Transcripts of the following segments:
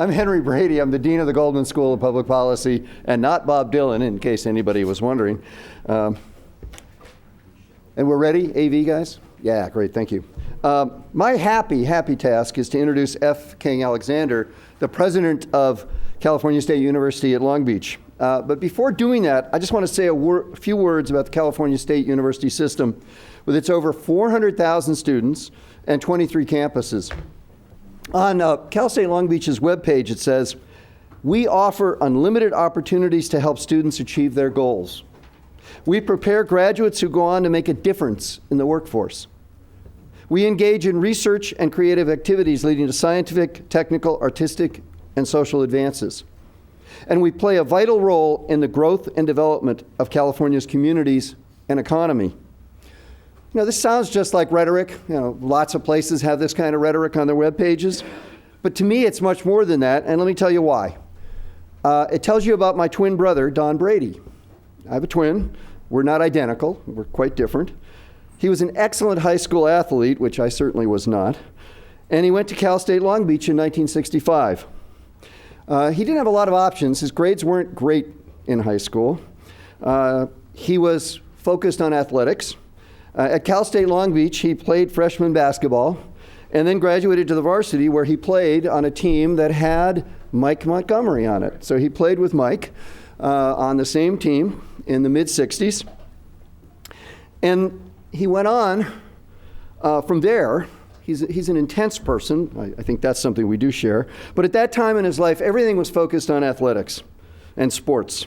I'm Henry Brady. I'm the Dean of the Goldman School of Public Policy, and not Bob Dylan, in case anybody was wondering. And we're ready, AV guys? Yeah, great, thank you. My happy task is to introduce F. King Alexander, the president of California State University at Long Beach. But before doing that, I just want to say a few words about the California State University system with its over 400,000 students and 23 campuses. On Cal State Long Beach's webpage, it says, "We offer unlimited opportunities to help students achieve their goals. We prepare graduates who go on to make a difference in the workforce. We engage in research and creative activities leading to scientific, technical, artistic, and social advances. And we play a vital role in the growth and development of California's communities and economy." You know, this sounds just like rhetoric. You know, lots of places have this kind of rhetoric on their web pages. But to me, it's much more than that, and let me tell you why. It tells you about my twin brother, Don Brady. I have a twin. We're not identical. We're quite different. He was an excellent high school athlete, which I certainly was not, and he went to Cal State Long Beach in 1965. He didn't have a lot of options. His grades weren't great in high school. He was focused on athletics. At Cal State Long Beach, he played freshman basketball and then graduated to the varsity, where he played on a team that had Mike Montgomery on it. So he played with Mike on the same team in the mid-'60s. And he went on from there. He's an intense person. I think that's something we do share. But at that time in his life, everything was focused on athletics and sports.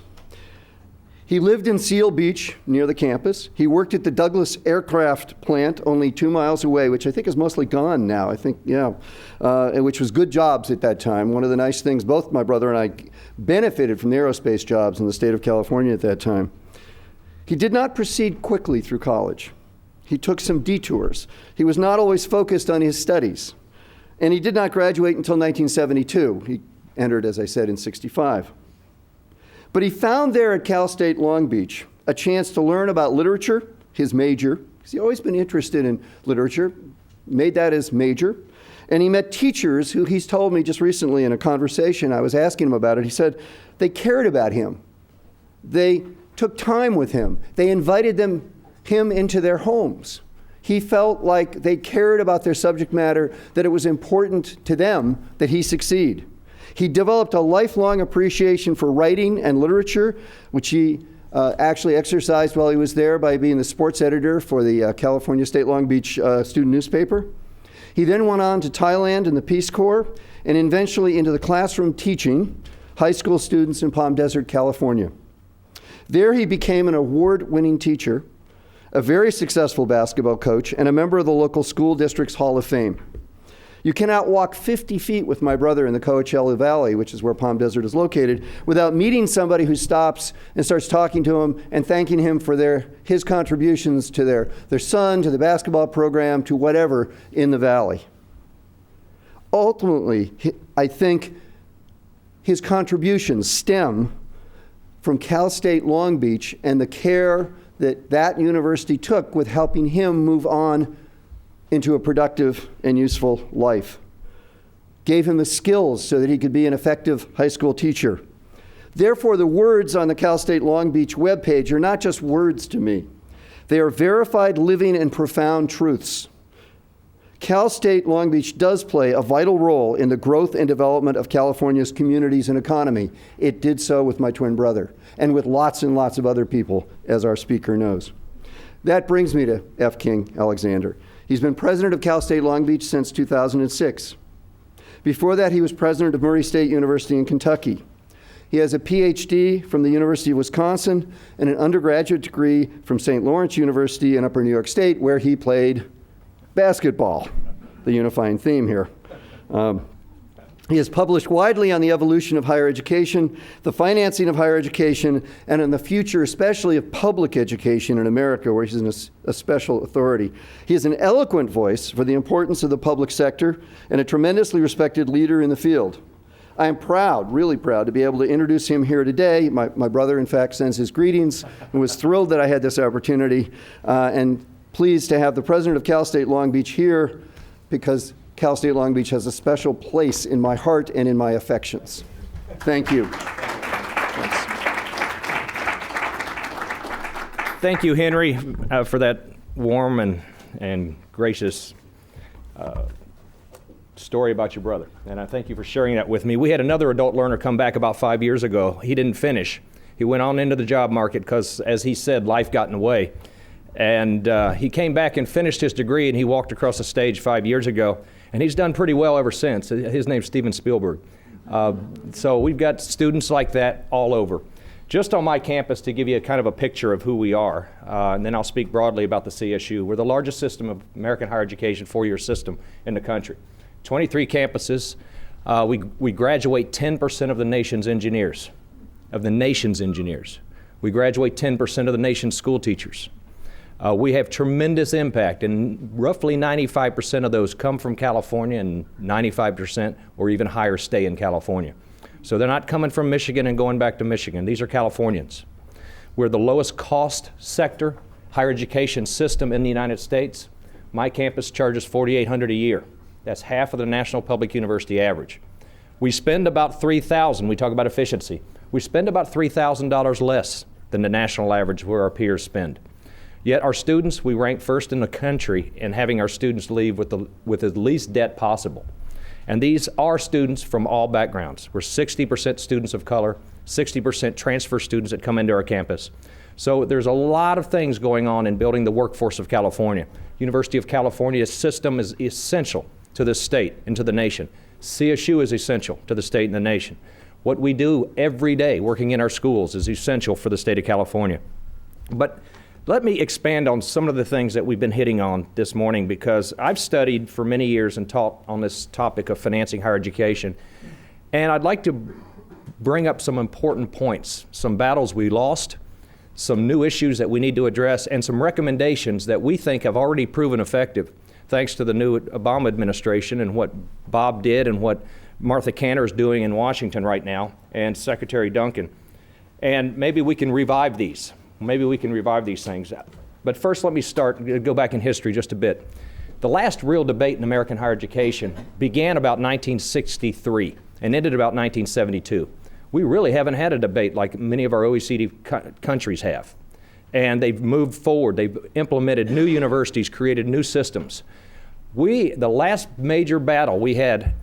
He lived in Seal Beach near the campus. He worked at the Douglas Aircraft Plant only 2 miles away, which I think is mostly gone now, which was good jobs at that time. One of the nice things, both my brother and I benefited from the aerospace jobs in the state of California at that time. He did not proceed quickly through college. He took some detours. He was not always focused on his studies. And he did not graduate until 1972. He entered, as I said, in '65. But he found there at Cal State Long Beach a chance to learn about literature, his major, because he'd always been interested in literature, made that his major. And he met teachers who he's told me just recently in a conversation, I was asking him about it, he said they cared about him. They took time with him. They invited him into their homes. He felt like they cared about their subject matter, that it was important to them that he succeed. He developed a lifelong appreciation for writing and literature, which he actually exercised while he was there by being the sports editor for the California State Long Beach student newspaper. He then went on to Thailand in the Peace Corps, and eventually into the classroom teaching high school students in Palm Desert, California. There he became an award-winning teacher, a very successful basketball coach, and a member of the local school district's Hall of Fame. You cannot walk 50 feet with my brother in the Coachella Valley, which is where Palm Desert is located, without meeting somebody who stops and starts talking to him and thanking him for his contributions to their son, to the basketball program, to whatever in the valley. Ultimately, I think his contributions stem from Cal State Long Beach and the care that university took with helping him move on into a productive and useful life. Gave him the skills so that he could be an effective high school teacher. Therefore, the words on the Cal State Long Beach webpage are not just words to me. They are verified, living, and profound truths. Cal State Long Beach does play a vital role in the growth and development of California's communities and economy. It did so with my twin brother, and with lots and lots of other people, as our speaker knows. That brings me to F. King Alexander. He's been president of Cal State Long Beach since 2006. Before that, he was president of Murray State University in Kentucky. He has a PhD from the University of Wisconsin and an undergraduate degree from St. Lawrence University in Upper New York State, where he played basketball, the unifying theme here. He has published widely on the evolution of higher education, the financing of higher education, and in the future, especially of public education in America, where he's a special authority. He is an eloquent voice for the importance of the public sector and a tremendously respected leader in the field. I am proud, really proud, to be able to introduce him here today. My brother, in fact, sends his greetings and was thrilled that I had this opportunity, and pleased to have the president of Cal State Long Beach here, because Cal State Long Beach has a special place in my heart and in my affections. Thank you. Thank you, Henry, for that warm and gracious story about your brother. And I thank you for sharing that with me. We had another adult learner come back about 5 years ago. He didn't finish. He went on into the job market because, as he said, life got in the way. And he came back and finished his degree, and he walked across the stage 5 years ago. And he's done pretty well ever since. His name's Steven Spielberg. So we've got students like that all over. Just on my campus, to give you a kind of a picture of who we are, and then I'll speak broadly about the CSU. We're the largest system of American higher education, four-year system in the country. 23 campuses. We graduate 10% of the nation's engineers. We graduate 10% of the nation's school teachers. We have tremendous impact, and roughly 95% of those come from California, and 95% or even higher stay in California. So they're not coming from Michigan and going back to Michigan. These are Californians. We're the lowest cost sector higher education system in the United States. My campus charges $4,800 a year. That's half of the national public university average. We spend about $3,000. We talk about efficiency. We spend about $3,000 less than the national average where our peers spend. Yet our students, we rank first in the country in having our students leave with the least debt possible. And these are students from all backgrounds. We're 60% students of color, 60% transfer students that come into our campus. So there's a lot of things going on in building the workforce of California. University of California's system is essential to the state and to the nation. CSU is essential to the state and the nation. What we do every day working in our schools is essential for the state of California. But let me expand on some of the things that we've been hitting on this morning, because I've studied for many years and taught on this topic of financing higher education. And I'd like to bring up some important points, some battles we lost, some new issues that we need to address, and some recommendations that we think have already proven effective thanks to the new Obama administration and what Bob did and what Martha Cantor is doing in Washington right now, and Secretary Duncan. And maybe we can revive these. Maybe we can revive these things. But first, let me go back in history just a bit. The last real debate in American higher education began about 1963 and ended about 1972. We really haven't had a debate like many of our OECD countries have. And they've moved forward. They've implemented new universities, created new systems. The last major battle we had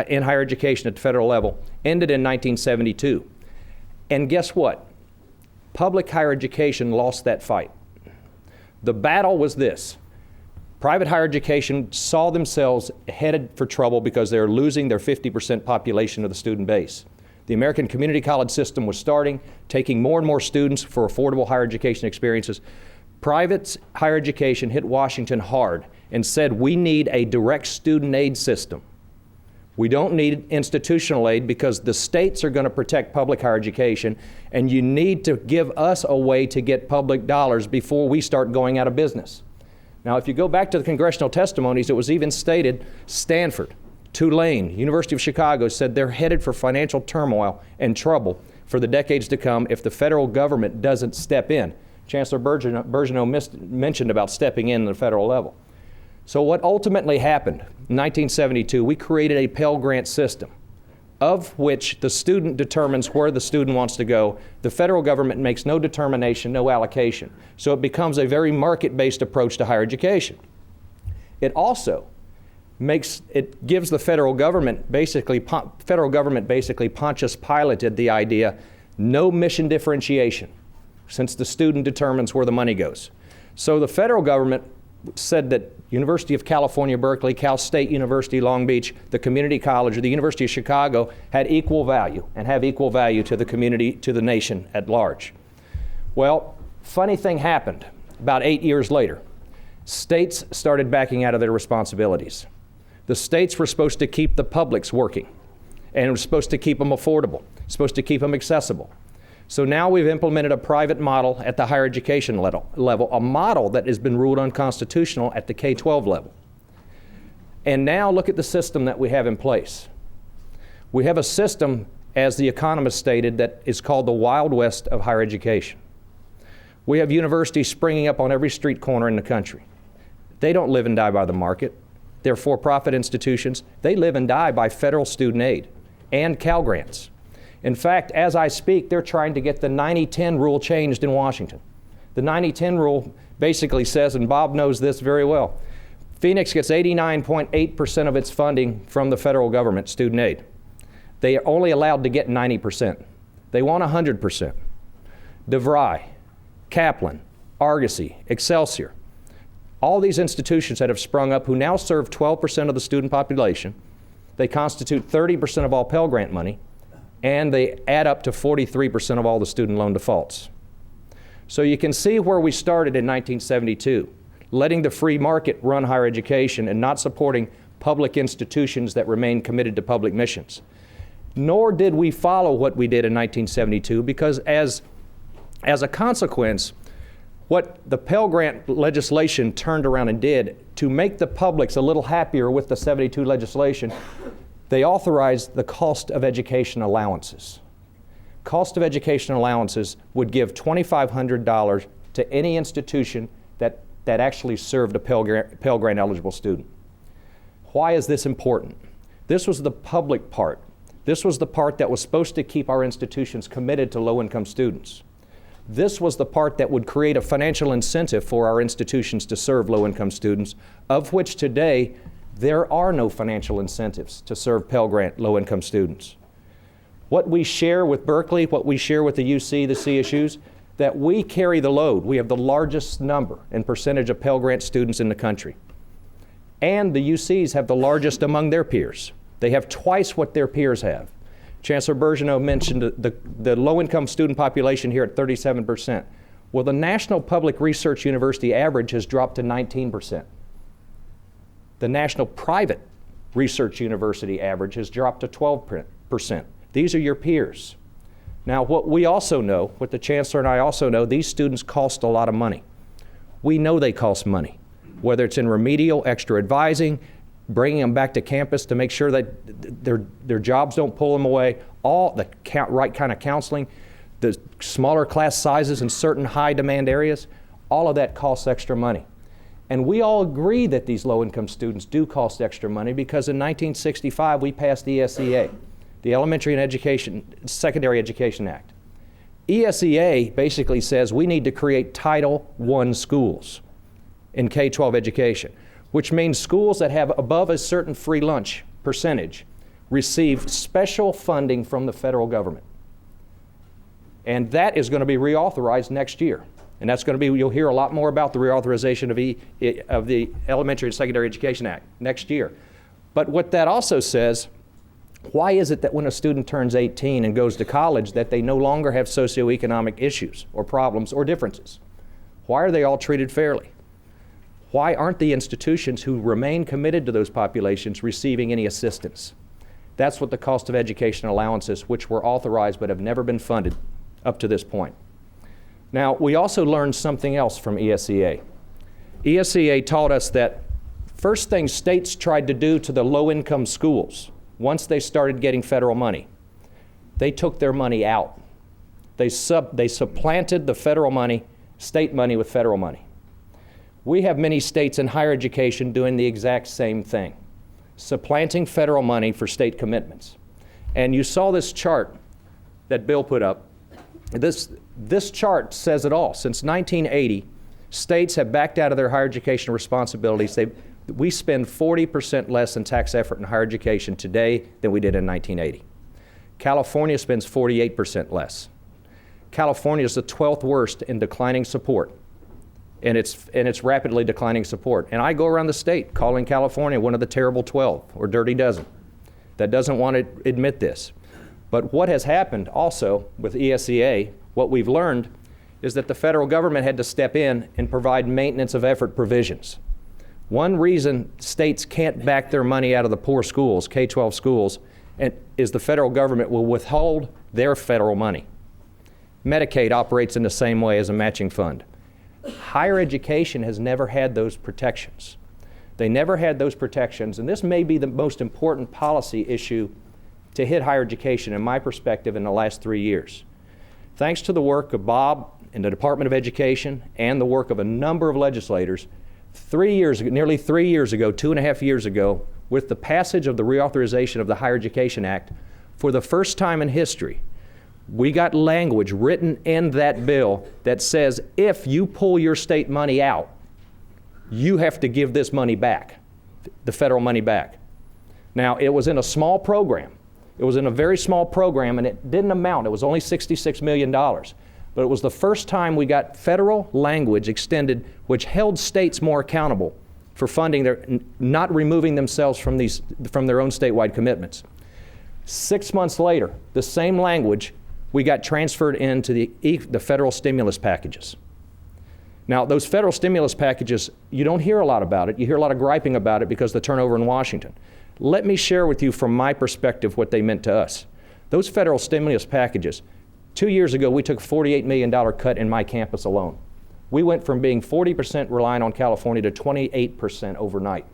in higher education at the federal level ended in 1972. And guess what? Public higher education lost that fight. The battle was this. Private higher education saw themselves headed for trouble because they were losing their 50% population of the student base. The American community college system was taking more and more students for affordable higher education experiences. Private higher education hit Washington hard and said, we need a direct student aid system. We don't need institutional aid because the states are going to protect public higher education, and you need to give us a way to get public dollars before we start going out of business. Now, if you go back to the congressional testimonies, it was even stated Stanford, Tulane, University of Chicago said they're headed for financial turmoil and trouble for the decades to come if the federal government doesn't step in. Chancellor Bergeneau mentioned about stepping in at the federal level. So what ultimately happened in 1972, we created a Pell Grant system of which the student determines where the student wants to go. The federal government makes no determination, no allocation. So it becomes a very market-based approach to higher education. It also gives the federal government basically Pontius Pilated the idea, no mission differentiation, since the student determines where the money goes. So the federal government said that University of California, Berkeley, Cal State University, Long Beach, the community college, or the University of Chicago had equal value and have equal value to the community, to the nation at large. Well, funny thing happened about 8 years later. States started backing out of their responsibilities. The states were supposed to keep the publics working, and it was supposed to keep them affordable, supposed to keep them accessible. So now we've implemented a private model at the higher education level, a model that has been ruled unconstitutional at the K-12 level. And now look at the system that we have in place. We have a system, as the economist stated, that is called the Wild West of higher education. We have universities springing up on every street corner in the country. They don't live and die by the market. they're for-profit institutions, they live and die by federal student aid and Cal grants. In fact, as I speak, they're trying to get the 90-10 rule changed in Washington. The 90-10 rule basically says, and Bob knows this very well, Phoenix gets 89.8% of its funding from the federal government, student aid. They are only allowed to get 90%. They want 100%. DeVry, Kaplan, Argosy, Excelsior, all these institutions that have sprung up who now serve 12% of the student population. They constitute 30% of all Pell Grant money, and they add up to 43% of all the student loan defaults. So you can see where we started in 1972, letting the free market run higher education and not supporting public institutions that remain committed to public missions. Nor did we follow what we did in 1972, because as a consequence, what the Pell Grant legislation turned around and did to make the publics a little happier with the 72 legislation, they authorized the cost of education allowances. Cost of education allowances would give $2,500 to any institution that actually served a Pell Grant eligible student. Why is this important? This was the public part. This was the part that was supposed to keep our institutions committed to low-income students. This was the part that would create a financial incentive for our institutions to serve low-income students, of which today there are no financial incentives to serve Pell Grant low-income students. What we share with Berkeley, what we share with the UC, the CSUs, that we carry the load. We have the largest number and percentage of Pell Grant students in the country. And the UCs have the largest among their peers. They have twice what their peers have. Chancellor Bergeneau mentioned the low-income student population here at 37%. Well, the National Public Research University average has dropped to 19%. The National Private Research University average has dropped to 12%. These are your peers. Now, what we also know, what the Chancellor and I also know, these students cost a lot of money. We know they cost money, whether it's in remedial, extra advising, bringing them back to campus to make sure that their jobs don't pull them away, all the right kind of counseling, the smaller class sizes in certain high demand areas, all of that costs extra money. And we all agree that these low-income students do cost extra money because in 1965 we passed the ESEA, the Elementary and Secondary Education Act. ESEA basically says we need to create Title I schools in K-12 education, which means schools that have above a certain free lunch percentage receive special funding from the federal government. And that is going to be reauthorized next year. And that's going to be, you'll hear a lot more about the reauthorization of the Elementary and Secondary Education Act next year. But what that also says, why is it that when a student turns 18 and goes to college that they no longer have socioeconomic issues or problems or differences? Why are they all treated fairly? Why aren't the institutions who remain committed to those populations receiving any assistance? That's what the cost of education allowances, which were authorized but have never been funded up to this point. Now, we also learned something else from ESEA. ESEA taught us that first thing states tried to do to the low-income schools, once they started getting federal money, they took their money out. They supplanted the federal money, state money with federal money. We have many states in higher education doing the exact same thing, supplanting federal money for state commitments. And you saw this chart that Bill put up. This chart says it all. Since 1980, states have backed out of their higher education responsibilities. We spend 40% less in tax effort in higher education today than we did in 1980. California spends 48% less. California is the 12th worst in declining support. And it's rapidly declining support. And I go around the state calling California one of the terrible 12 or dirty dozen that doesn't want to admit this. But what has happened also with ESEA, what we've learned is that the federal government had to step in and provide maintenance of effort provisions. One reason states can't back their money out of the poor schools, K-12 schools, is the federal government will withhold their federal money. Medicaid operates in the same way as a matching fund. Higher education has never had those protections. They never had those protections, and this may be the most important policy issue to hit higher education, in my perspective, in the last 3 years. Thanks to the work of Bob and the Department of Education and the work of a number of legislators, 3 years ago, nearly 3 years ago, 2.5 years ago, with the passage of the reauthorization of the Higher Education Act, for the first time in history, we got language written in that bill that says if you pull your state money out, you have to give this money back, the federal money back. Now, it was in a small program. It was in a very small program, and it didn't amount. It was only $66 million. But it was the first time we got federal language extended which held states more accountable for funding their, not removing themselves from their own statewide commitments. 6 months later, the same language we got transferred into the federal stimulus packages. Now, those federal stimulus packages, you don't hear a lot about it. You hear a lot of griping about it because of the turnover in Washington. Let me share with you from my perspective what they meant to us. Those federal stimulus packages, 2 years ago, we took a $48 million cut in my campus alone. We went from being 40% reliant on California to 28% overnight.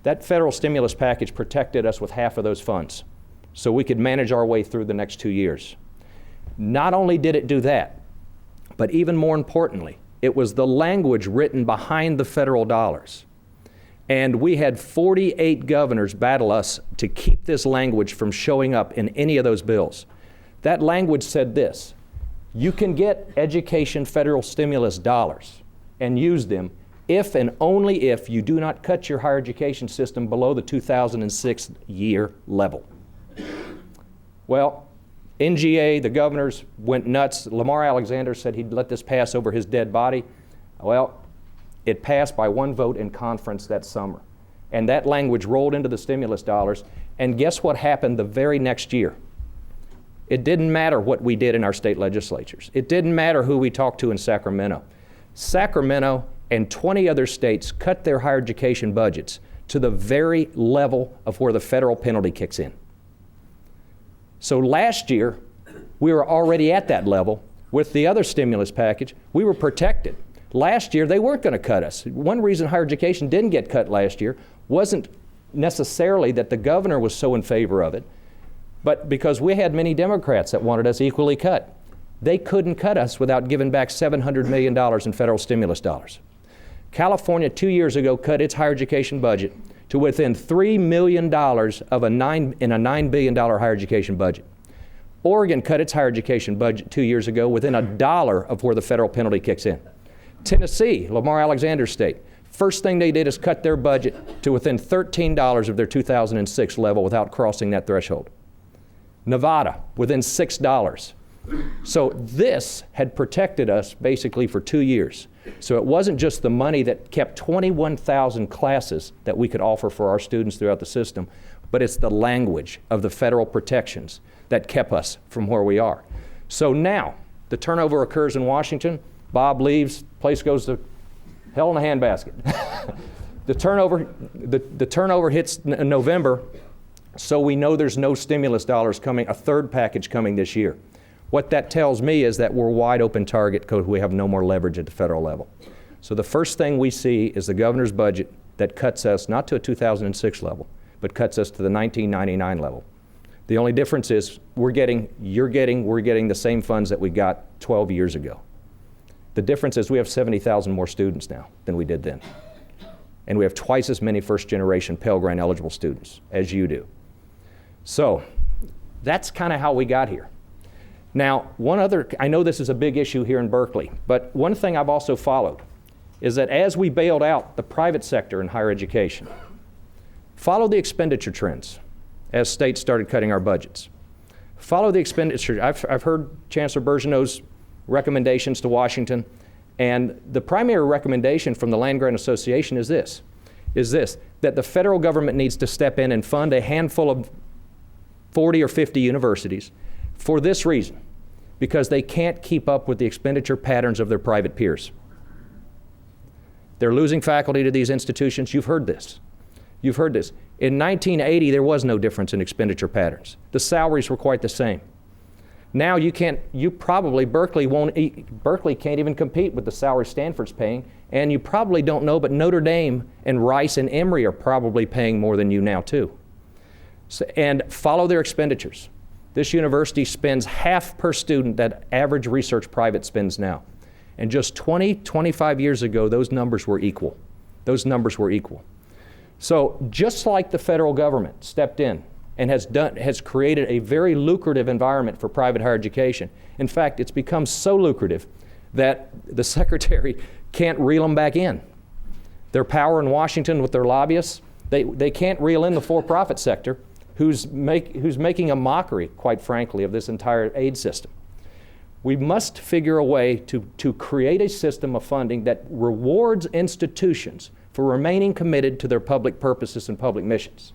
That federal stimulus package protected us with half of those funds, so we could manage our way through the next 2 years. Not only did it do that, but even more importantly, it was the language written behind the federal dollars. And we had 48 governors battle us to keep this language from showing up in any of those bills. That language said this: you can get education federal stimulus dollars and use them if and only if you do not cut your higher education system below the 2006 year level. Well, NGA, the governors, went nuts. Lamar Alexander said he'd let this pass over his dead body. Well, it passed by one vote in conference that summer. And that language rolled into the stimulus dollars. And guess what happened the very next year? It didn't matter what we did in our state legislatures. It didn't matter who we talked to in Sacramento. Sacramento and 20 other states cut their higher education budgets to the very level of where the federal penalty kicks in. So last year, we were already at that level. With the other stimulus package, we were protected. Last year, they weren't going to cut us. One reason higher education didn't get cut last year wasn't necessarily that the governor was so in favor of it, but because we had many Democrats that wanted us equally cut. They couldn't cut us without giving back $700 million in federal stimulus dollars. California 2 years ago cut its higher education budget to within $3 million of a $9 billion higher education budget. Oregon cut its higher education budget 2 years ago within $1 of where the federal penalty kicks in. Tennessee, Lamar Alexander's state, first thing they did is cut their budget to within $13 of their 2006 level without crossing that threshold. Nevada, within $6. So this had protected us basically for 2 years. So it wasn't just the money that kept 21,000 classes that we could offer for our students throughout the system, but it's the language of the federal protections that kept us from where we are. So now, the turnover occurs in Washington, Bob leaves, place goes to hell in a handbasket. The turnover hits in November, so we know there's no stimulus dollars coming, a third package coming this year. What that tells me is that we're wide open target because we have no more leverage at the federal level. So the first thing we see is the governor's budget that cuts us not to a 2006 level, but cuts us to the 1999 level. The only difference is we're getting the same funds that we got 12 years ago. The difference is we have 70,000 more students now than we did then. And we have twice as many first-generation Pell Grant eligible students as you do. So that's kind of how we got here. Now, I know this is a big issue here in Berkeley, but one thing I've also followed is that as we bailed out the private sector in higher education, follow the expenditure trends as states started cutting our budgets. Follow the expenditure. I've heard Chancellor Birgeneau's recommendations to Washington, and the primary recommendation from the Land Grant Association is this, that the federal government needs to step in and fund a handful of 40 or 50 universities for this reason, because they can't keep up with the expenditure patterns of their private peers. They're losing faculty to these institutions. You've heard this. In 1980, there was no difference in expenditure patterns. The salaries were quite the same. Now Berkeley can't even compete with the salary Stanford's paying, and you probably don't know, but Notre Dame and Rice and Emory are probably paying more than you now too. So, and follow their expenditures. This university spends half per student that average research private spends now. And just 25 years ago, those numbers were equal. those numbers were equal. So just like the federal government stepped in and has created a very lucrative environment for private higher education. In fact, it's become so lucrative that the secretary can't reel them back in. Their power in Washington with their lobbyists, they can't reel in the for-profit sector who's making a mockery, quite frankly, of this entire aid system. We must figure a way to create a system of funding that rewards institutions for remaining committed to their public purposes and public missions.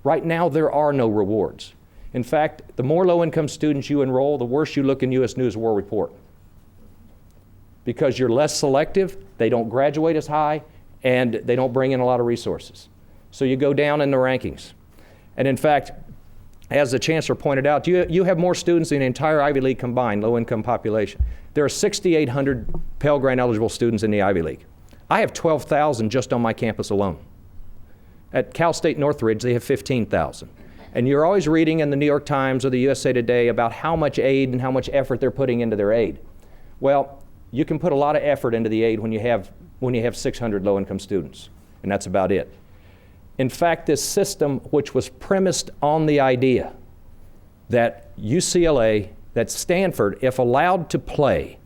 Right now, there are no rewards. In fact, the more low-income students you enroll, the worse you look in U.S. News and World Report. Because you're less selective, they don't graduate as high, and they don't bring in a lot of resources. So you go down in the rankings. And in fact, as the chancellor pointed out, you have more students than the entire Ivy League combined, low-income population. There are 6,800 Pell Grant eligible students in the Ivy League. I have 12,000 just on my campus alone. At Cal State Northridge, they have 15,000. And you're always reading in the New York Times or the USA Today about how much aid and how much effort they're putting into their aid. Well, you can put a lot of effort into the aid when you have 600 low-income students, and that's about it. In fact, this system, which was premised on the idea that UCLA, that Stanford, if allowed to play,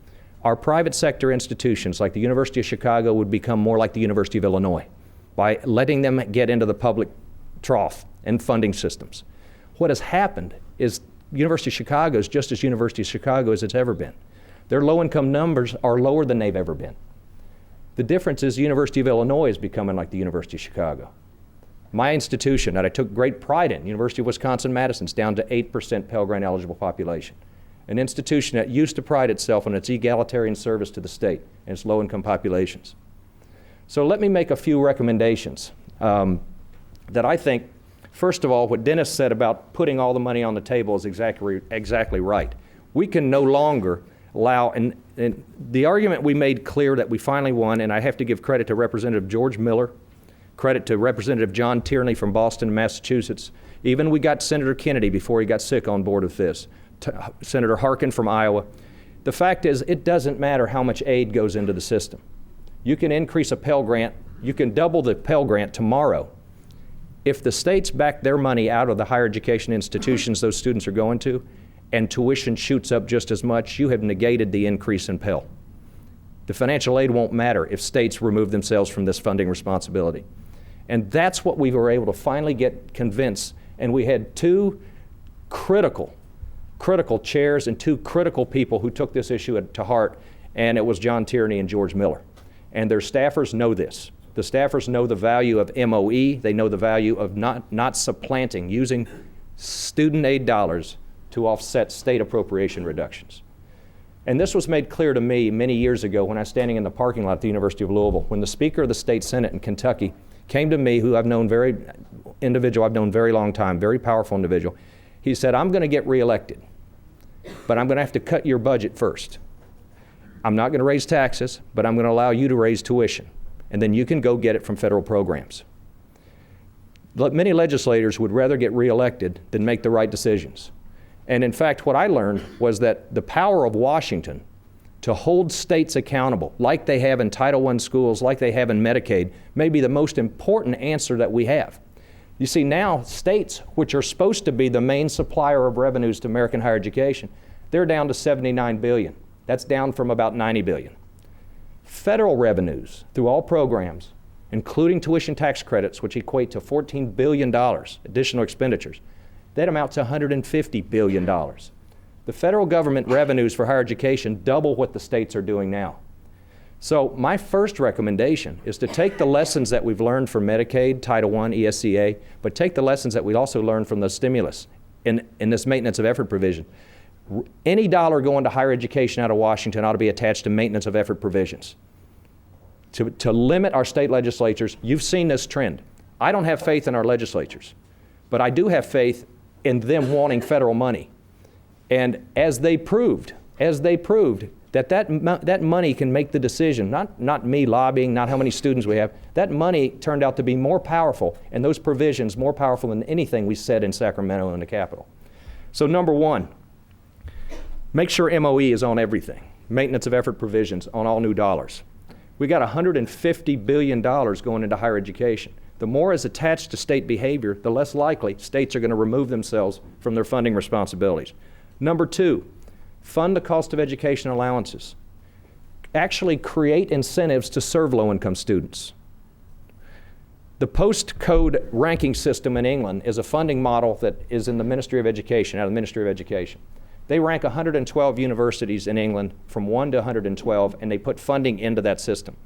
our private sector institutions like the University of Chicago would become more like the University of Illinois by letting them get into the public trough and funding systems. What has happened is University of Chicago is just as University of Chicago as it's ever been. Their low-income numbers are lower than they've ever been. The difference is the University of Illinois is becoming like the University of Chicago. My institution that I took great pride in, University of Wisconsin-Madison's down to 8% Pell Grant eligible population. An institution that used to pride itself on its egalitarian service to the state and its low-income populations. So let me make a few recommendations that I think, first of all, what Dennis said about putting all the money on the table is exactly right. We can no longer allow, and the argument we made clear that we finally won, and I have to give credit to Representative George Miller, credit to Representative John Tierney from Boston, Massachusetts. Even we got Senator Kennedy before he got sick on board with this. Senator Harkin from Iowa. The fact is, it doesn't matter how much aid goes into the system. You can increase a Pell Grant, you can double the Pell Grant tomorrow. If the states back their money out of the higher education institutions those students are going to, and tuition shoots up just as much, you have negated the increase in Pell. The financial aid won't matter if states remove themselves from this funding responsibility. And that's what we were able to finally get convinced. And we had two critical chairs and two critical people who took this issue to heart, and it was John Tierney and George Miller. And their staffers know this. The staffers know the value of MOE. They know the value of not supplanting, using student aid dollars to offset state appropriation reductions. And this was made clear to me many years ago when I was standing in the parking lot at the University of Louisville, when the Speaker of the State Senate in Kentucky came to me, who I've known very long time, very powerful individual. He said, I'm going to get reelected, but I'm going to have to cut your budget first. I'm not going to raise taxes, but I'm going to allow you to raise tuition, and then you can go get it from federal programs. Many legislators would rather get reelected than make the right decisions. And in fact, what I learned was that the power of Washington to hold states accountable, like they have in Title I schools, like they have in Medicaid, may be the most important answer that we have. You see, now states, which are supposed to be the main supplier of revenues to American higher education, they're down to $79 billion. That's down from about $90 billion. Federal revenues through all programs, including tuition tax credits, which equate to $14 billion additional expenditures, that amount to $150 billion. The federal government revenues for higher education double what the states are doing now. So my first recommendation is to take the lessons that we've learned from Medicaid, Title I, ESCA, but take the lessons that we also learned from the stimulus in this maintenance of effort provision. Any dollar going to higher education out of Washington ought to be attached to maintenance of effort provisions. To limit our state legislatures, you've seen this trend. I don't have faith in our legislatures, but I do have faith in them wanting federal money. And as they proved that money can make the decision, not me lobbying, not how many students we have, that money turned out to be more powerful, and those provisions more powerful than anything we said in Sacramento and the Capitol. So number one, make sure MOE is on everything, maintenance of effort provisions on all new dollars. We got $150 billion going into higher education. The more is attached to state behavior, the less likely states are going to remove themselves from their funding responsibilities. Number two, fund the cost of education allowances. Actually create incentives to serve low-income students. The postcode ranking system in England is a funding model that is in the Ministry of Education, out of the Ministry of Education. They rank 112 universities in England from 1 to 112, and they put funding into that system.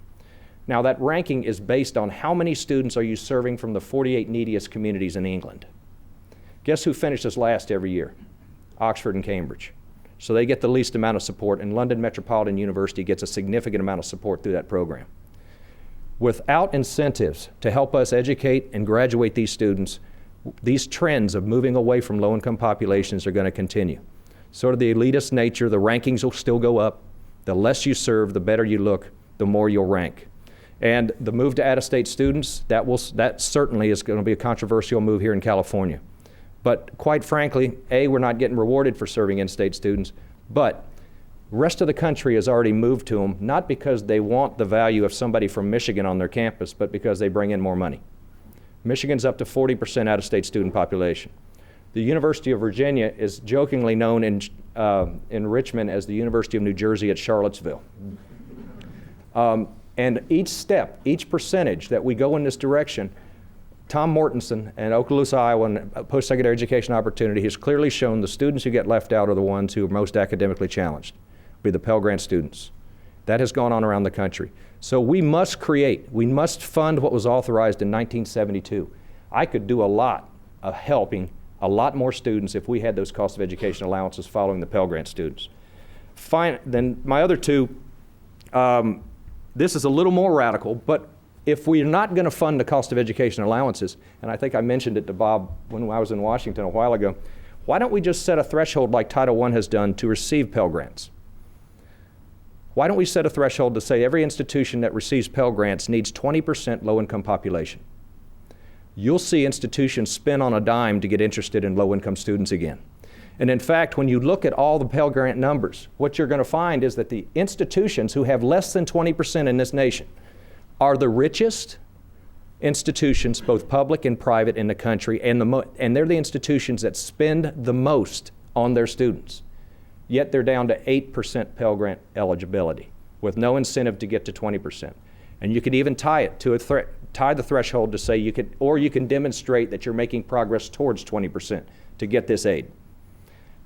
Now, that ranking is based on how many students are you serving from the 48 neediest communities in England. Guess who finishes last every year? Oxford and Cambridge. So they get the least amount of support, and London Metropolitan University gets a significant amount of support through that program. Without incentives to help us educate and graduate these students, these trends of moving away from low-income populations are going to continue. Sort of the elitist nature, the rankings will still go up. The less you serve, the better you look, the more you'll rank. And the move to out-of-state students, that certainly is going to be a controversial move here in California. But quite frankly, A, we're not getting rewarded for serving in-state students, but the rest of the country has already moved to them, not because they want the value of somebody from Michigan on their campus, but because they bring in more money. Michigan's up to 40% out-of-state student population. The University of Virginia is jokingly known in Richmond as the University of New Jersey at Charlottesville. And each step, each percentage that we go in this direction, Tom Mortensen in Okaloosa, Iowa, and post-secondary education opportunity has clearly shown the students who get left out are the ones who are most academically challenged, be the Pell Grant students. That has gone on around the country. So we must fund what was authorized in 1972. I could do a lot of helping a lot more students if we had those cost of education allowances following the Pell Grant students. Then my other two, this is a little more radical, but if we're not going to fund the cost of education allowances, and I think I mentioned it to Bob when I was in Washington a while ago, why don't we just set a threshold like Title I has done to receive Pell Grants? Why don't we set a threshold to say every institution that receives Pell Grants needs 20% low-income population? You'll see institutions spin on a dime to get interested in low-income students again. And in fact, when you look at all the Pell Grant numbers, what you're going to find is that the institutions who have less than 20% in this nation are the richest institutions, both public and private, in the country, and they're the institutions that spend the most on their students. Yet they're down to 8% Pell Grant eligibility, with no incentive to get to 20%. And you can even tie it to tie the threshold to say you can demonstrate that you're making progress towards 20% to get this aid.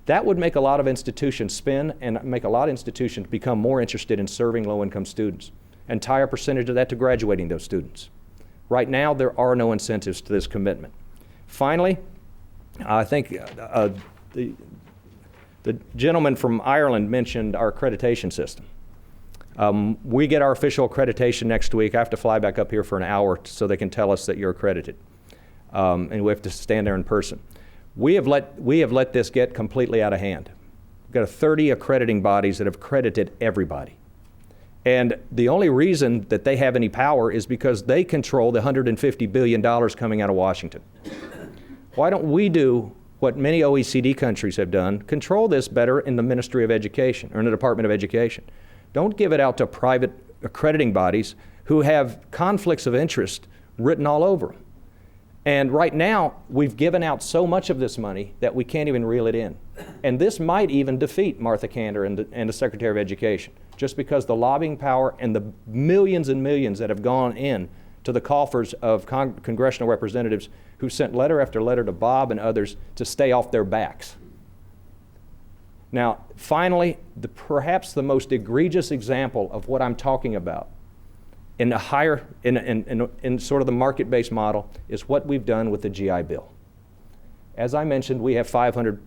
That would make a lot of institutions spin and make a lot of institutions become more interested in serving low-income students and tie a percentage of that to graduating those students. Right now, there are no incentives to this commitment. Finally, I think the gentleman from Ireland mentioned our accreditation system. We get our official accreditation next week. I have to fly back up here for an hour so they can tell us that you're accredited. And we have to stand there in person. We have let this get completely out of hand. We've got 30 accrediting bodies that have accredited everybody. And the only reason that they have any power is because they control the $150 billion coming out of Washington. Why don't we do what many OECD countries have done, control this better in the Ministry of Education or in the Department of Education? Don't give it out to private accrediting bodies who have conflicts of interest written all over them. And right now, we've given out so much of this money that we can't even reel it in. And this might even defeat Martha Cantor and the Secretary of Education, just because the lobbying power and the millions and millions that have gone in to the coffers of congressional representatives who sent letter after letter to Bob and others to stay off their backs. Now, finally, perhaps the most egregious example of what I'm talking about in sort of the market-based model is what we've done with the GI Bill. As I mentioned, we have 500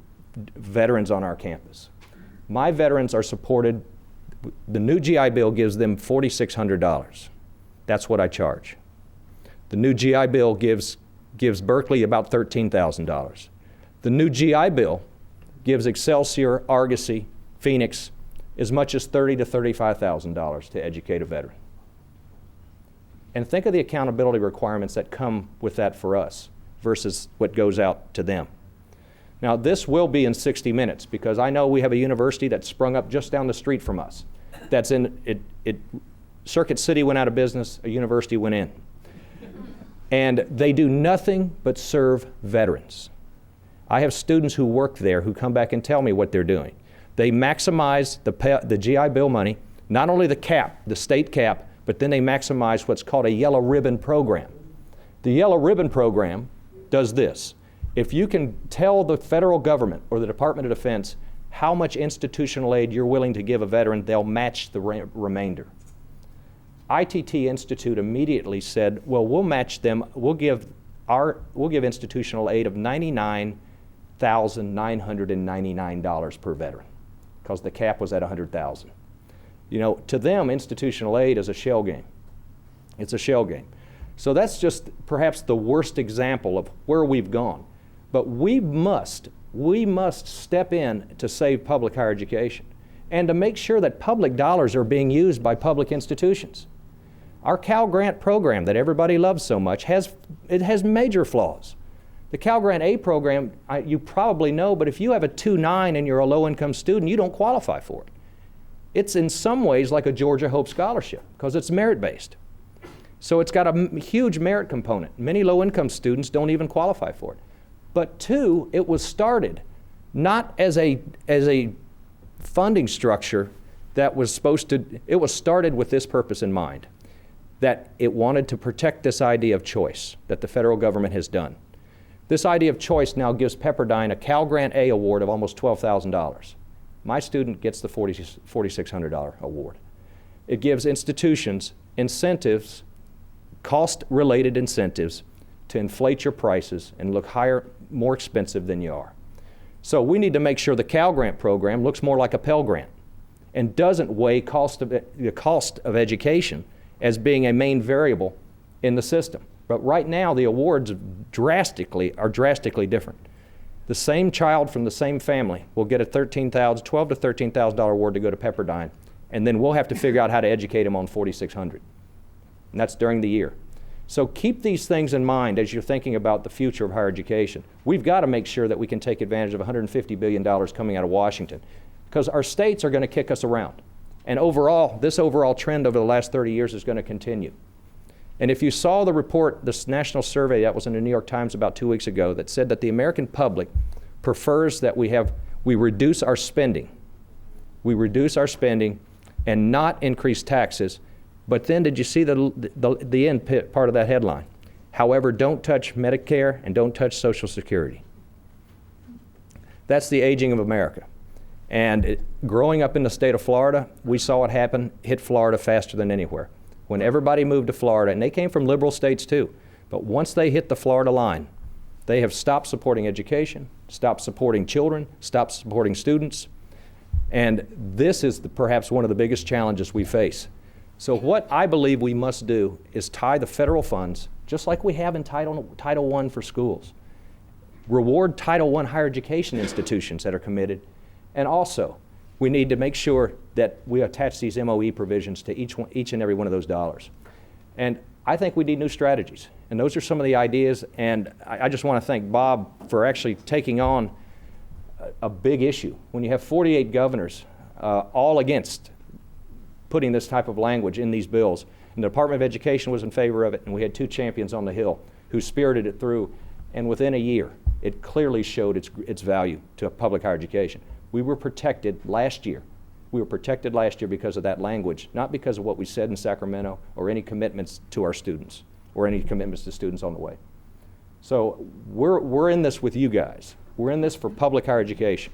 veterans on our campus. My veterans are supported. The new GI Bill gives them $4,600. That's what I charge. The new GI Bill gives Berkeley about $13,000. The new GI Bill gives Excelsior, Argosy, Phoenix as much as $30,000 to $35,000 to educate a veteran. And think of the accountability requirements that come with that for us versus what goes out to them. Now, this will be in 60 minutes because I know we have a university that sprung up just down the street from us that's in it Circuit City went out of business, a university went in. And they do nothing but serve veterans. I have students who work there who come back and tell me what they're doing. They maximize the GI Bill money, not only the cap, the state cap, but then they maximize what's called a yellow ribbon program. The yellow ribbon program does this. If you can tell the federal government or the Department of Defense how much institutional aid you're willing to give a veteran, they'll match the remainder. ITT Institute immediately said, well, we'll match them, we'll give institutional aid of $99,999 per veteran, because the cap was at $100,000. You know, to them, institutional aid is a shell game. It's a shell game. So that's just perhaps the worst example of where we've gone. But we must step in to save public higher education and to make sure that public dollars are being used by public institutions. Our Cal Grant program that everybody loves so much has major flaws. The Cal Grant A program, you probably know, but if you have a 2.9 and you're a low-income student, you don't qualify for it. It's in some ways like a Georgia Hope Scholarship because it's merit-based. So it's got a huge merit component. Many low-income students don't even qualify for it. But two, it was started not as a funding structure that was supposed to, it was started with this purpose in mind, that it wanted to protect this idea of choice that the federal government has done. This idea of choice now gives Pepperdine a Cal Grant A award of almost $12,000. My student gets the $4,600 award. It gives institutions incentives, cost-related incentives, to inflate your prices and look higher, more expensive than you are. So we need to make sure the Cal Grant program looks more like a Pell Grant and doesn't weigh the cost of education as being a main variable in the system. But right now, the awards are drastically different. The same child from the same family will get a $12,000 to $13,000 award to go to Pepperdine, and then we'll have to figure out how to educate them on $4,600. And that's during the year. So keep these things in mind as you're thinking about the future of higher education. We've got to make sure that we can take advantage of $150 billion coming out of Washington, because our states are going to kick us around. And overall, this overall trend over the last 30 years is going to continue. And if you saw the report, this national survey that was in the New York Times about 2 weeks ago that said that the American public prefers that we reduce our spending. We reduce our spending and not increase taxes. But then did you see the end part of that headline? However, don't touch Medicare and don't touch Social Security. That's the aging of America. And growing up in the state of Florida, we saw it hit Florida faster than anywhere. When everybody moved to Florida, and they came from liberal states too, but once they hit the Florida line, they have stopped supporting education, stopped supporting children, stopped supporting students, and this is perhaps one of the biggest challenges we face. So what I believe we must do is tie the federal funds, just like we have in Title I for schools. Reward Title I higher education institutions that are committed, and also we need to make sure that we attach these MOE provisions to each and every one of those dollars. And I think we need new strategies. And those are some of the ideas. And I just want to thank Bob for actually taking on a big issue. When you have 48 governors all against putting this type of language in these bills, and the Department of Education was in favor of it, and we had two champions on the Hill who spirited it through, and within a year, it clearly showed its value to public higher education. We were protected last year. We were protected last year because of that language, not because of what we said in Sacramento or any commitments to our students or any commitments to students on the way. So we're in this with you guys. We're in this for public higher education.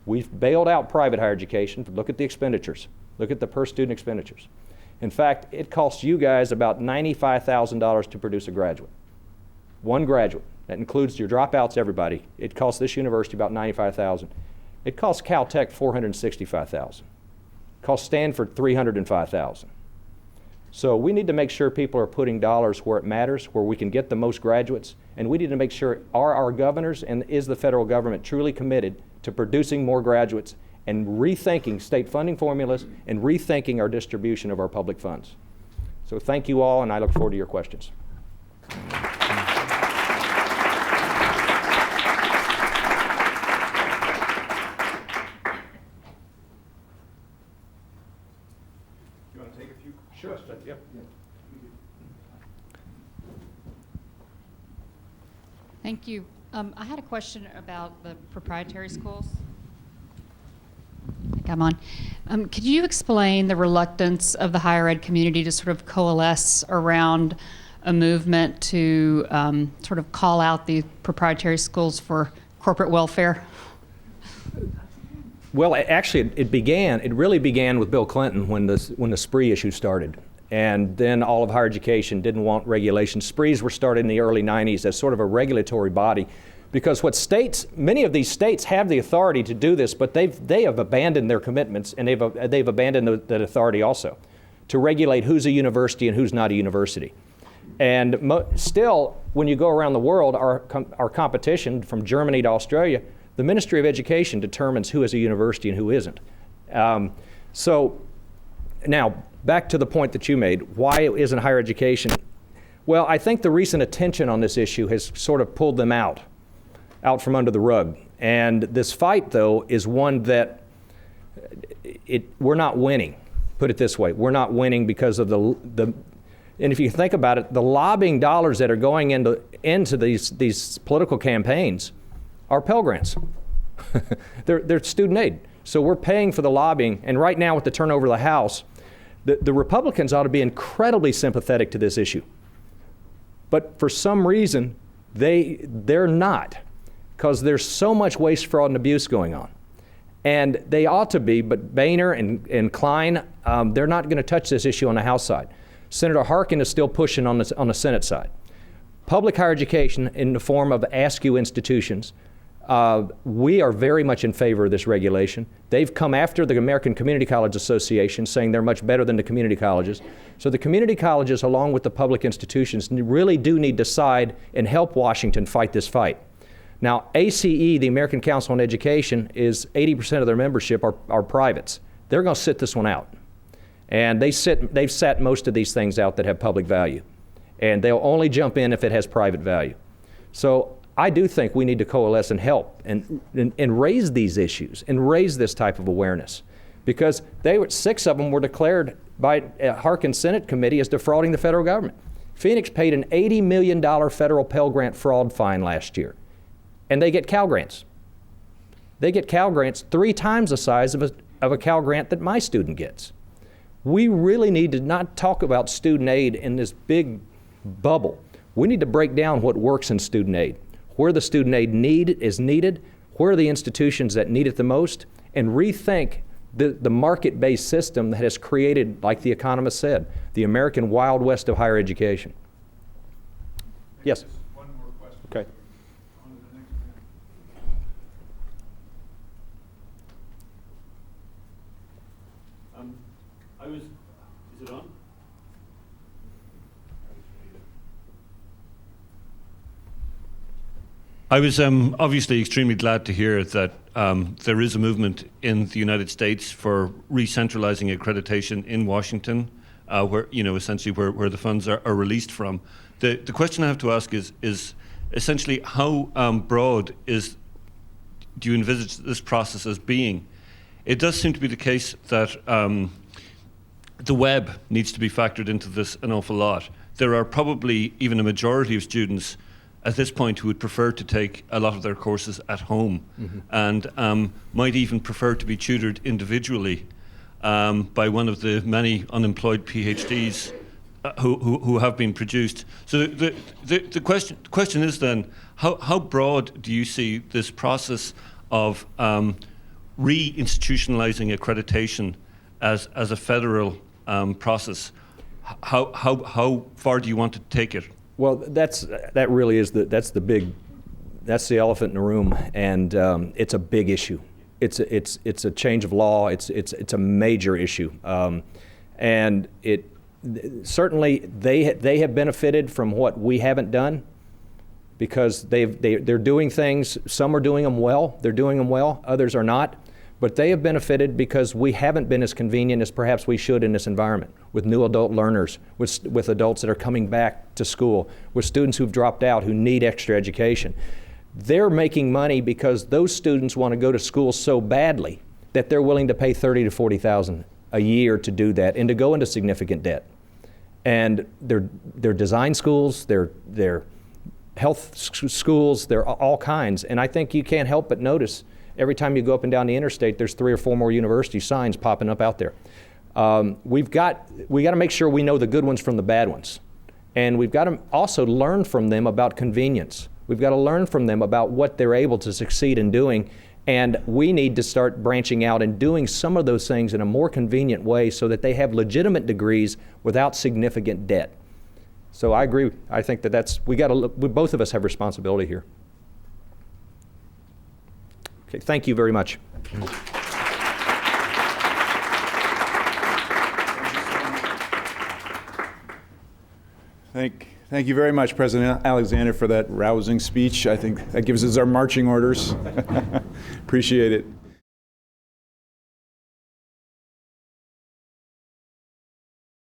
We've bailed out private higher education. Look at the expenditures. Look at the per student expenditures. In fact, it costs you guys about $95,000 to produce a graduate. One graduate. That includes your dropouts, everybody. It costs this university about $95,000. It costs Caltech $465,000. It costs Stanford $305,000. So we need to make sure people are putting dollars where it matters, where we can get the most graduates, and we need to make sure are our governors and is the federal government truly committed to producing more graduates and rethinking state funding formulas and rethinking our distribution of our public funds. So thank you all, and I look forward to your questions. You want to take a few Sure. Yep. Thank you. I had a question about the proprietary schools. I think I'm on. Could you explain the reluctance of the higher ed community to sort of coalesce around a movement to sort of call out the proprietary schools for corporate welfare? Well, actually, it really began with Bill Clinton when the spree issue started. And then all of higher education didn't want regulation. Sprees were started in the early 90s as sort of a regulatory body, because many of these states have the authority to do this, but they have abandoned their commitments, and they've abandoned that authority also to regulate who's a university and who's not a university. And still, when you go around the world, our competition from Germany to Australia, the Ministry of Education determines who is a university and who isn't. So now, back to the point that you made, why isn't higher education? Well, I think the recent attention on this issue has sort of pulled them out from under the rug. And this fight, though, is one that we're not winning. Put it this way, we're not winning because of and if you think about it, the lobbying dollars that are going into these political campaigns are Pell Grants. They're student aid. So we're paying for the lobbying, and right now with the turnover of the House, the Republicans ought to be incredibly sympathetic to this issue. But for some reason, they're not, because there's so much waste, fraud, and abuse going on. And they ought to be, but Boehner and Klein, they're not going to touch this issue on the House side. Senator Harkin is still pushing on the Senate side. Public higher education in the form of ASCU institutions, we are very much in favor of this regulation. They've come after the American Community College Association, saying they're much better than the community colleges. So the community colleges, along with the public institutions, really do need to side and help Washington fight this fight. Now, ACE, the American Council on Education, is 80% of their membership are privates. They're going to sit this one out. And they've sat most of these things out that have public value. And they'll only jump in if it has private value. So I do think we need to coalesce and help and raise these issues and raise this type of awareness, because 6 of them were declared by Harkin's Senate committee as defrauding the federal government. Phoenix paid an $80 million federal Pell Grant fraud fine last year, and they get Cal Grants. They get Cal Grants 3 times the size of a Cal Grant that my student gets. We really need to not talk about student aid in this big bubble. We need to break down what works in student aid, where the student aid is needed, where are the institutions that need it the most, and rethink the market-based system that has created, like the economist said, the American Wild West of higher education. Yes? Just one more question. Okay. On to the next one. Is it on? I was obviously extremely glad to hear that there is a movement in the United States for re-centralizing accreditation in Washington, where essentially where the funds are released from. The question I have to ask is essentially how broad do you envisage this process as being? It does seem to be the case that the web needs to be factored into this an awful lot. There are probably even a majority of students at this point who would prefer to take a lot of their courses at home, and might even prefer to be tutored individually by one of the many unemployed PhDs who have been produced. So the question is then, how broad do you see this process of re-institutionalizing accreditation as a federal process? How far do you want to take it? Well, that's the elephant in the room, and it's a big issue. It's a change of law. It's a major issue, and certainly they have benefited from what we haven't done, because they're doing things. Some are doing them well. They're doing them well. Others are not. But they have benefited because we haven't been as convenient as perhaps we should in this environment, with new adult learners, with adults that are coming back to school, with students who've dropped out who need extra education. They're making money because those students want to go to school so badly that they're willing to pay $30,000 to $40,000 a year to do that and to go into significant debt. And they're design schools, they're health schools, they're all kinds. And I think you can't help but notice every time you go up and down the interstate, there's 3 or 4 more university signs popping up out there. We got to make sure we know the good ones from the bad ones. And we've got to also learn from them about convenience. We've got to learn from them about what they're able to succeed in doing. And we need to start branching out and doing some of those things in a more convenient way so that they have legitimate degrees without significant debt. So I agree. I think that both of us have responsibility here. Okay, thank you very much. Thank you very much, President Alexander, for that rousing speech. I think that gives us our marching orders. Appreciate it.